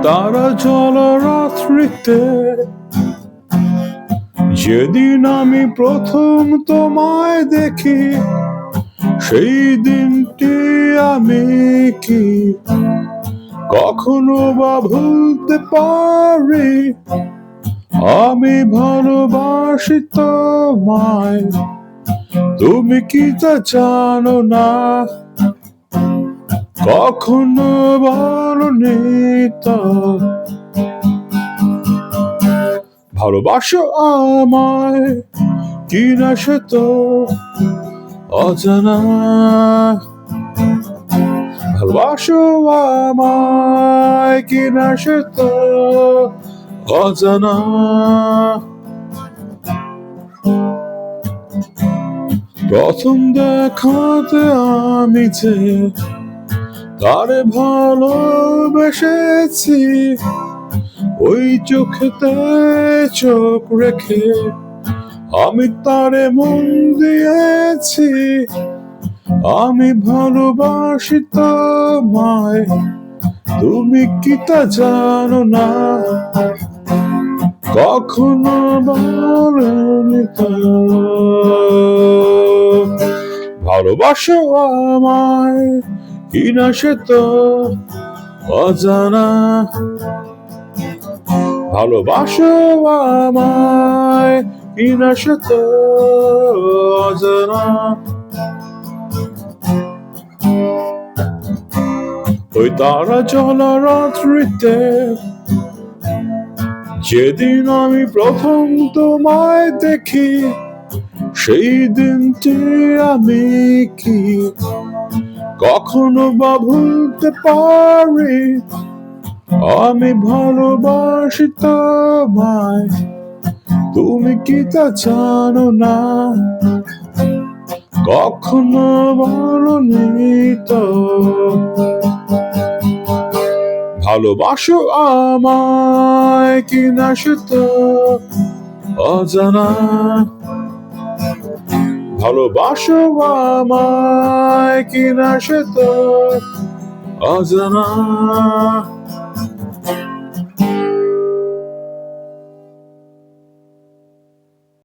তারা জলরাত্রিতে যেদিন আমি প্রথম তোমায় দেখি, সেই দিনটি আমি কি কখনো বা ভুলতে পারি? আমি ভালোবাসি তোমায়, তুমি কি তা জানো না? কখনো বলনি তো। ভালোবাসো আমায় কিনা সে তো অজানা। ভালোবাসো আমায় কিনা সে তো অজানা। প্রথম দেখাতে আমি যে তারে ভালোবেসেছি, ওই চোখেতে চোখ রেখে আমি তারে মন দিয়েছি। আমি ভালোবাসি তোমায়, তুমি কি তা জানো না? কখনো বলনি তো। ভালোবাসো আমায় কিনা সে তো অজানা। ভালোবাসো আমায় কিনা সে তো অজানা। ওই তারা জলরাত্রিতে যেদিন আমি প্রথম তোমায় দেখি, সেই দিনটি আমি কি কখনো বা ভুলতে পারি? আমি ভালোবাসি তোমায়, তুমি কি তা জানো না? কখনো বলনি তো। ভালোবাসো আমায় কিনা সে তো অজানা। ভালোবাসো আমায় কিনা সে তো অজানা।